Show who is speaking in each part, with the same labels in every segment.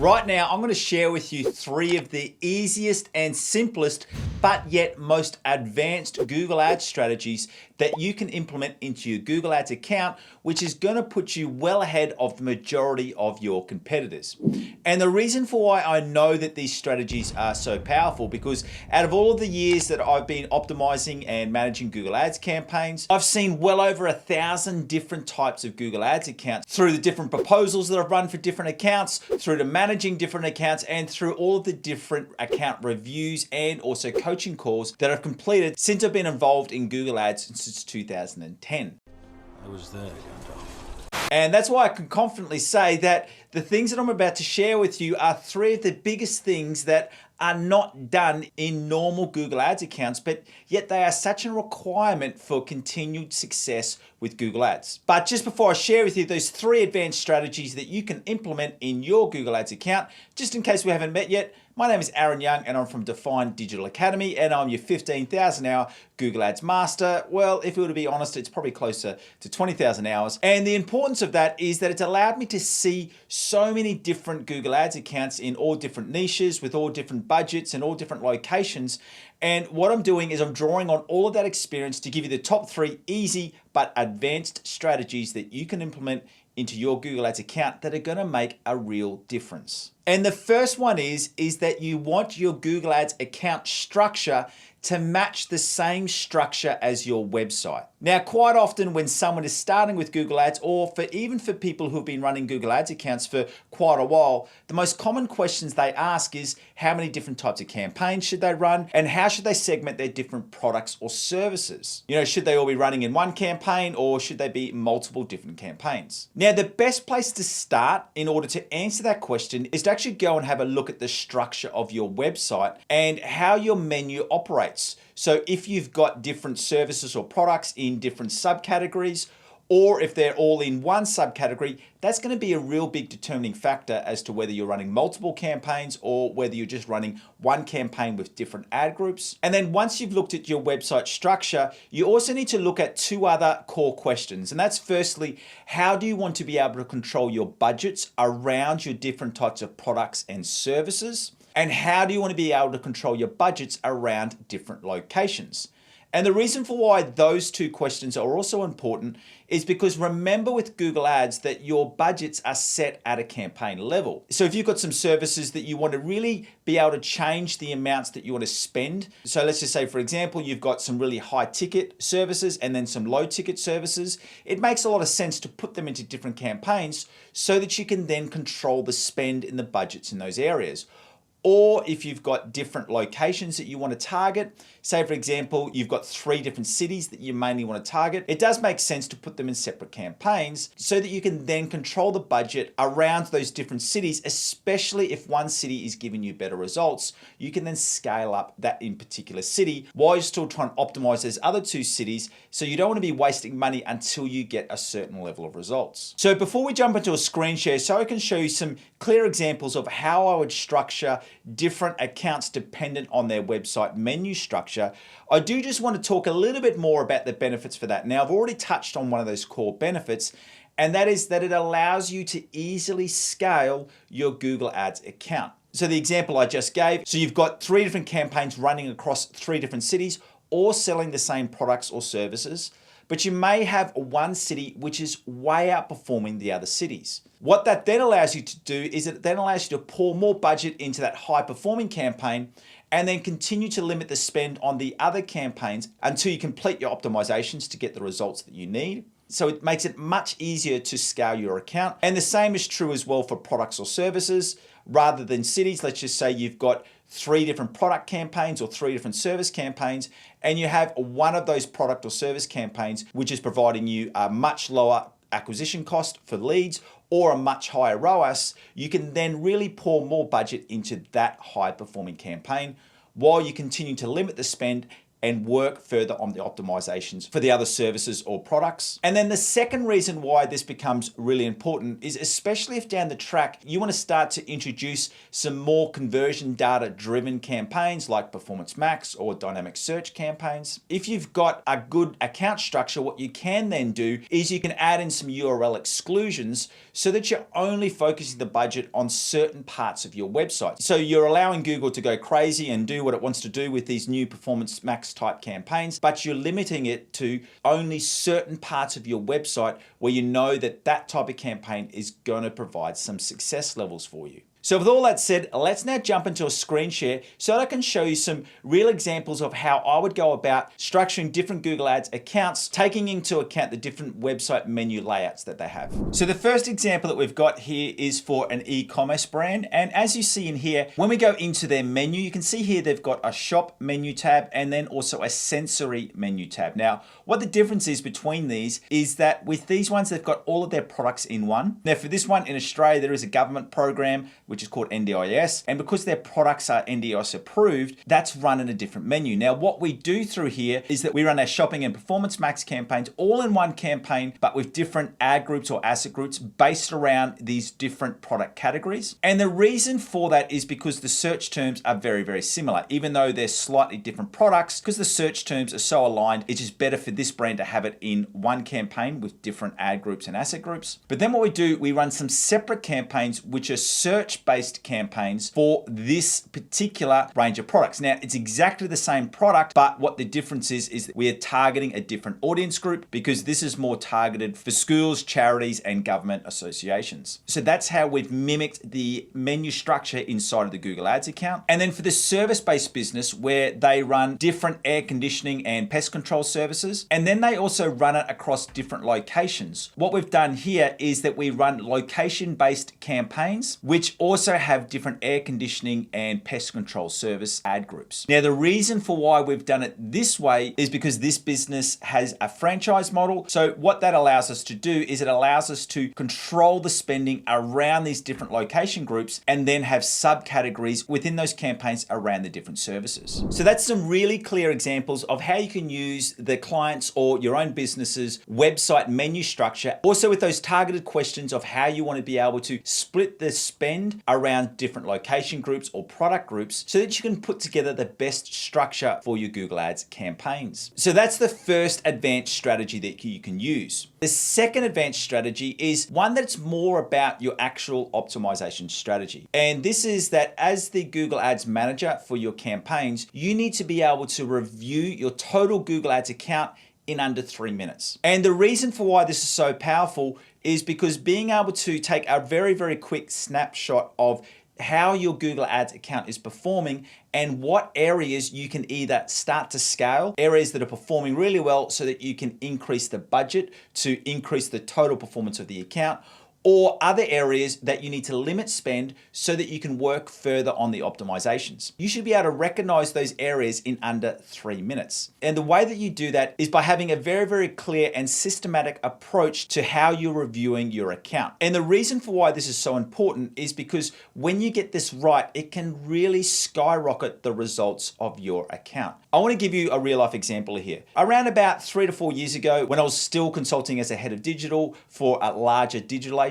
Speaker 1: Right now, I'm going to share with you 3 of the easiest and simplest, but yet most advanced Google Ads strategies that you can implement into your Google Ads account, which is going to put you well ahead of the majority of your competitors. And the reason for why I know that these strategies are so powerful, because out of all of the years that I've been optimizing and managing Google Ads campaigns, I've seen well over 1,000 different types of Google Ads accounts through the different proposals that I've run for different accounts, through to managing different accounts, and through all of the different account reviews and also coaching calls that I've completed since I've been involved in Google Ads since 2010.
Speaker 2: I was there, Gandalf.
Speaker 1: And that's why I can confidently say that the things that I'm about to share with you are 3 of the biggest things that are not done in normal Google Ads accounts, but yet they are such a requirement for continued success with Google Ads. But just before I share with you those 3 advanced strategies that you can implement in your Google Ads account, just in case we haven't met yet, my name is Aaron Young and I'm from Define Digital Academy, and I'm your 15,000 hour Google Ads master. Well, if we were to be honest, it's probably closer to 20,000 hours. And the importance of that is that it's allowed me to see so many different Google Ads accounts in all different niches with all different budgets and all different locations. And what I'm doing is I'm drawing on all of that experience to give you the top 3 easy but advanced strategies that you can implement into your Google Ads account that are going to make a real difference. And the first one is that you want your Google Ads account structure to match the same structure as your website. Now, quite often when someone is starting with Google Ads, or even for people who've been running Google Ads accounts for quite a while, the most common questions they ask is how many different types of campaigns should they run, and how should they segment their different products or services? You know, should they all be running in one campaign, or should they be multiple different campaigns? Now, the best place to start in order to answer that question is to actually go and have a look at the structure of your website and how your menu operates. So if you've got different services or products in different subcategories, or if they're all in one subcategory, that's going to be a real big determining factor as to whether you're running multiple campaigns or whether you're just running one campaign with different ad groups. And then once you've looked at your website structure, you also need to look at 2 other core questions. And that's firstly, how do you want to be able to control your budgets around your different types of products and services? And how do you want to be able to control your budgets around different locations? And the reason for why those 2 questions are also important is because remember with Google Ads that your budgets are set at a campaign level. So if you've got some services that you want to really be able to change the amounts that you want to spend. So let's just say, for example, you've got some really high ticket services and then some low ticket services. It makes a lot of sense to put them into different campaigns so that you can then control the spend in the budgets in those areas. Or if you've got different locations that you want to target, say for example, you've got 3 different cities that you mainly want to target, it does make sense to put them in separate campaigns so that you can then control the budget around those different cities, especially if one city is giving you better results. You can then scale up that in particular city while you're still trying to optimize those other 2 cities, so you don't want to be wasting money until you get a certain level of results. So before we jump into a screen share, so I can show you some clear examples of how I would structure different accounts dependent on their website menu structure, I do just want to talk a little bit more about the benefits for that. Now, I've already touched on one of those core benefits, and that is that it allows you to easily scale your Google Ads account. So the example I just gave, so you've got 3 different campaigns running across 3 different cities, all selling the same products or services, but you may have one city which is way outperforming the other cities. What that then allows you to do is it then allows you to pour more budget into that high performing campaign and then continue to limit the spend on the other campaigns until you complete your optimizations to get the results that you need. So it makes it much easier to scale your account. And the same is true as well for products or services. Rather than cities, let's just say you've got 3 different product campaigns or 3 different service campaigns, and you have one of those product or service campaigns which is providing you a much lower acquisition cost for leads or a much higher ROAS, you can then really pour more budget into that high performing campaign while you continue to limit the spend and work further on the optimizations for the other services or products. And then the second reason why this becomes really important is, especially if down the track you want to start to introduce some more conversion data driven campaigns like Performance Max or dynamic search campaigns. If you've got a good account structure, what you can then do is you can add in some URL exclusions so that you're only focusing the budget on certain parts of your website. So you're allowing Google to go crazy and do what it wants to do with these new Performance Max type campaigns, but you're limiting it to only certain parts of your website where you know that that type of campaign is going to provide some success levels for you. So with all that said, let's now jump into a screen share so that I can show you some real examples of how I would go about structuring different Google Ads accounts, taking into account the different website menu layouts that they have. So the first example that we've got here is for an e-commerce brand. And as you see in here, when we go into their menu, you can see here they've got a shop menu tab and then also a sensory menu tab. Now, what the difference is between these is that with these ones, they've got all of their products in one. Now, for this one in Australia, there is a government program which is called NDIS. And because their products are NDIS approved, that's run in a different menu. Now, what we do through here is that we run our shopping and Performance Max campaigns all in one campaign, but with different ad groups or asset groups based around these different product categories. And the reason for that is because the search terms are very, very similar, even though they're slightly different products, because the search terms are so aligned, it's just better for this brand to have it in one campaign with different ad groups and asset groups. But then what we do, we run some separate campaigns, which are search-based campaigns for this particular range of products. Now, it's exactly the same product, but what the difference is that we are targeting a different audience group because this is more targeted for schools, charities, and government associations. So that's how we've mimicked the menu structure inside of the Google Ads account. And then for the service-based business, where they run different air conditioning and pest control services, and then they also run it across different locations. What we've done here is that we run location-based campaigns, which also have different air conditioning and pest control service ad groups. Now, the reason for why we've done it this way is because this business has a franchise model. So what that allows us to do is it allows us to control the spending around these different location groups and then have subcategories within those campaigns around the different services. So that's some really clear examples of how you can use the client's or your own business's website menu structure, also with those targeted questions of how you want to be able to split the spend around different location groups or product groups so that you can put together the best structure for your Google Ads campaigns. So that's the first advanced strategy that you can use. The second advanced strategy is one that's more about your actual optimization strategy. And this is that as the Google Ads manager for your campaigns, you need to be able to review your total Google Ads account in under 3 minutes. And the reason for why this is so powerful is because being able to take a very, very quick snapshot of how your Google Ads account is performing and what areas you can either start to scale, areas that are performing really well so that you can increase the budget to increase the total performance of the account, or other areas that you need to limit spend so that you can work further on the optimizations. You should be able to recognize those areas in under 3 minutes. And the way that you do that is by having a very, very clear and systematic approach to how you're reviewing your account. And the reason for why this is so important is because when you get this right, it can really skyrocket the results of your account. I want to give you a real life example here. Around about 3 to 4 years ago, when I was still consulting as a head of digital for a larger digital agency,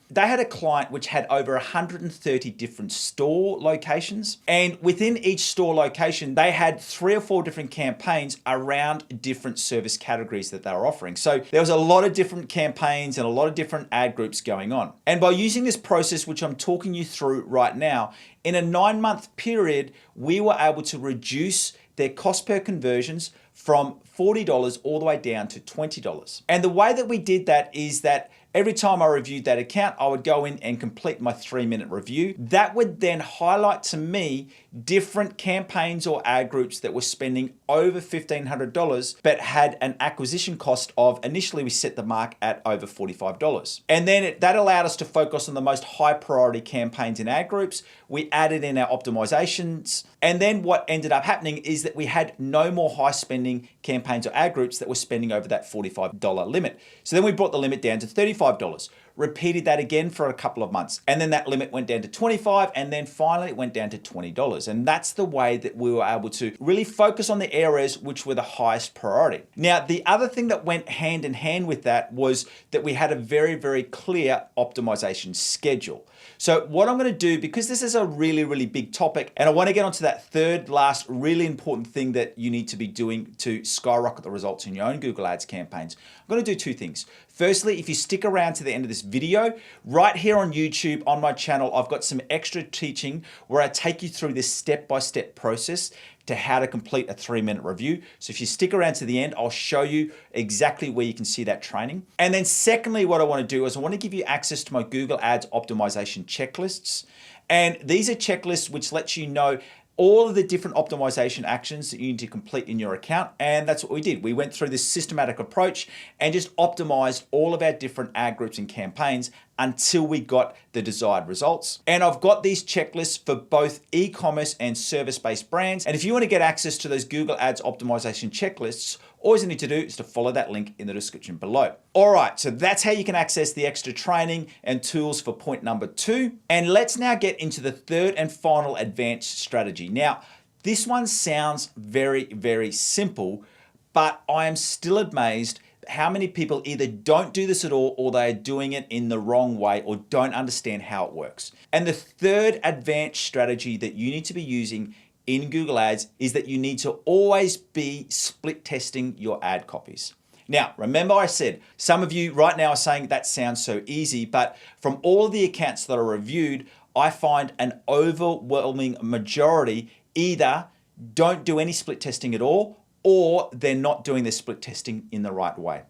Speaker 1: they had a client which had over 130 different store locations. And within each store location, they had 3 or 4 different campaigns around different service categories that they were offering. So there was a lot of different campaigns and a lot of different ad groups going on. And by using this process, which I'm talking you through right now, in a 9-month period, we were able to reduce their cost per conversions from $40 all the way down to $20. And the way that we did that is that every time I reviewed that account, I would go in and complete my 3-minute review. That would then highlight to me different campaigns or ad groups that were spending over $1,500 but had an acquisition cost of, initially we set the mark at over $45. And then that allowed us to focus on the most high priority campaigns and ad groups. We added in our optimizations. And then what ended up happening is that we had no more high spending campaigns or ad groups that were spending over that $45 limit. So then we brought the limit down to $35. repeated that again for a couple of months. And then that limit went down to $25, and then finally it went down to $20. And that's the way that we were able to really focus on the areas which were the highest priority. Now, the other thing that went hand in hand with that was that we had a very, very clear optimization schedule. So what I'm going to do, because this is a really, really big topic, and I want to get onto that third last really important thing that you need to be doing to skyrocket the results in your own Google Ads campaigns, I'm going to do two things. Firstly, if you stick around to the end of this video, right here on YouTube, on my channel, I've got some extra teaching where I take you through this step-by-step process to how to complete a 3-minute review. So if you stick around to the end, I'll show you exactly where you can see that training. And then secondly, what I want to do is I want to give you access to my Google Ads optimization checklists. And these are checklists which let you know all of the different optimization actions that you need to complete in your account. And that's what we did. We went through this systematic approach and just optimized all of our different ad groups and campaigns until we got the desired results. And I've got these checklists for both e-commerce and service-based brands. And if you want to get access to those Google Ads optimization checklists, all you need to do is to follow that link in the description below. All right, so that's how you can access the extra training and tools for point number 2. And let's now get into the third and final advanced strategy. Now, this one sounds very, very simple, but I am still amazed how many people either don't do this at all or they are doing it in the wrong way or don't understand how it works. And the third advanced strategy that you need to be using in Google Ads is that you need to always be split testing your ad copies. Now, remember I said, some of you right now are saying that sounds so easy, but from all of the accounts that are reviewed, I find an overwhelming majority either don't do any split testing at all, or they're not doing their split testing in the right way.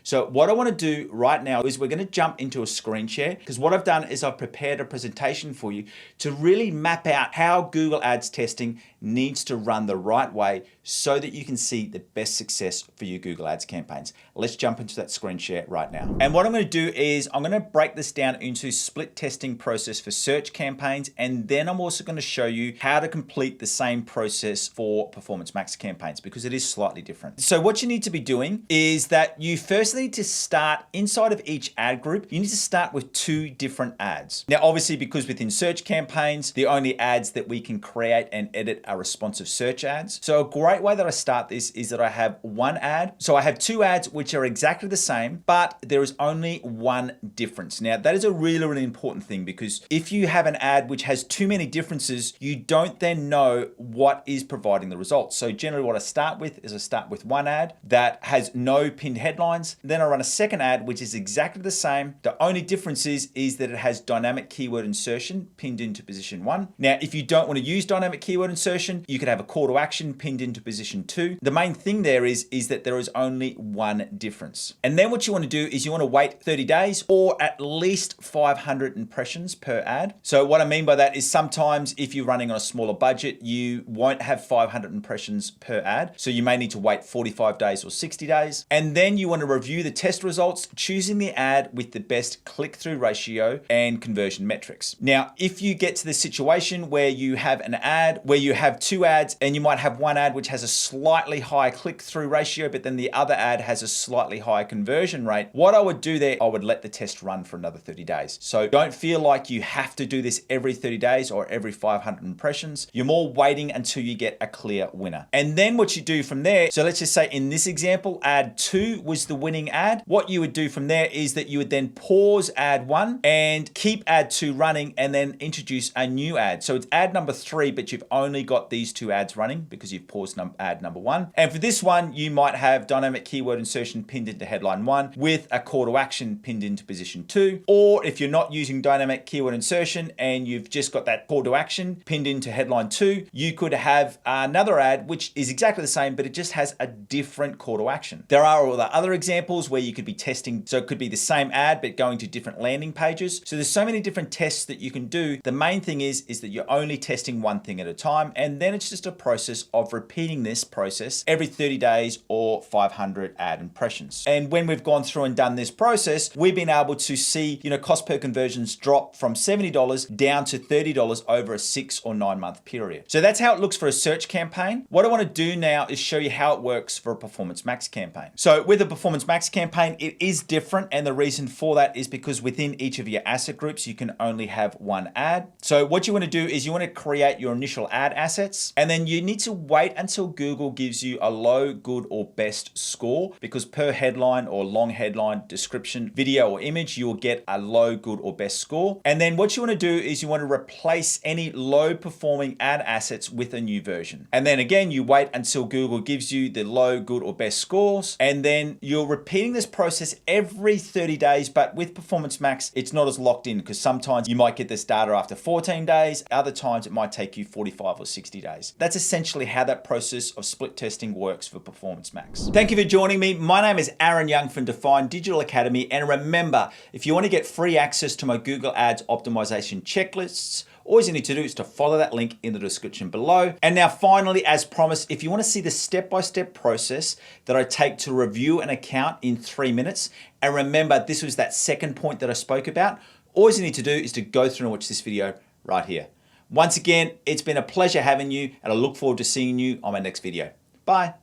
Speaker 1: So what I want to do right now is we're going to jump into a screen share, because what I've done is I've prepared a presentation for you to really map out how Google Ads testing needs to run the right way so that you can see the best success for your Google Ads campaigns. Let's jump into that screen share right now. And what I'm going to do is I'm going to break this down into split testing process for search campaigns, and then I'm also going to show you how to complete the same process for Performance Max campaigns, because it is slightly different. So what you need to be doing is that you first need to start inside of each ad group. You need to start with 2 different ads. Now, obviously, because within search campaigns, the only ads that we can create and edit are responsive search ads. So a great way that I start this is that I have 1 ad. So I have 2 ads which are exactly the same, but there is only 1 difference. Now, that is a really, really important thing, because if you have an ad which has too many differences, you don't then know what is providing the results. So generally what I start with is I start with 1 ad that has no pinned headlines. Then I run a second ad which is exactly the same. The only difference is that it has dynamic keyword insertion pinned into position 1. Now, if you don't want to use dynamic keyword insertion, you could have a call to action pinned into position 2. The main thing there is that there is only 1 difference. And then what you want to do is you want to wait 30 days or at least 500 impressions per ad. So what I mean by that is sometimes if you're running on a smaller budget, you won't have 500 impressions per ad. So you may need to wait 45 days or 60 days. And then you want to review the test results, choosing the ad with the best click-through ratio and conversion metrics. Now, if you get to the situation where you have an ad, where you have 2 ads, and you might have 1 ad which has a slightly higher click-through ratio, but then the other ad has a slightly higher conversion rate, what I would do there, I would let the test run for another 30 days. So don't feel like you have to do this every 30 days or every 500 impressions. You're more waiting until you get a clear winner. And then what you do from there, so let's just say in this example, ad 2 was the winning ad. What you would do from there is that you would then pause ad 1 and keep ad 2 running, and then introduce a new ad. So it's ad number 3, but you've only got these 2 ads running because you've paused ad number 1. And for this one, you might have dynamic keyword insertion pinned into headline 1 with a call to action pinned into position 2. Or if you're not using dynamic keyword insertion and you've just got that call to action pinned into headline 2, you could have another ad which is exactly the same, but it just has a different call to action. There are all the other examples where you could be testing, so it could be the same ad but going to different landing pages. So there's so many different tests that you can do. The main thing is that you're only testing one thing at a time, and then it's just a process of repeating this process every 30 days or 500 ad impressions. And when we've gone through and done this process, we've been able to see, cost per conversions drop from $70 down to $30 over a 6 or 9 month period. So that's how it looks for a search campaign. What I want to do now is show you how it works for a Performance Max campaign. So with a Performance Max Max campaign, it is different. And the reason for that is because within each of your asset groups, you can only have one ad. So what you want to do is you want to create your initial ad assets, and then you need to wait until Google gives you a low, good, or best score, because per headline or long headline, description, video, or image, you will get a low, good, or best score. And then what you want to do is you want to replace any low performing ad assets with a new version. And then again, you wait until Google gives you the low, good, or best scores. And then you're repeating this process every 30 days, but with Performance Max, it's not as locked in, because sometimes you might get this data after 14 days. Other times it might take you 45 or 60 days. That's essentially how that process of split testing works for Performance Max. Thank you for joining me. My name is Aaron Young from Define Digital Academy. And remember, if you want to get free access to my Google Ads optimization checklists, all you need to do is to follow that link in the description below. And now finally, as promised, if you want to see the step-by-step process that I take to review an account in 3 minutes, and remember, this was that second point that I spoke about, all you need to do is to go through and watch this video right here. Once again, it's been a pleasure having you, and I look forward to seeing you on my next video. Bye.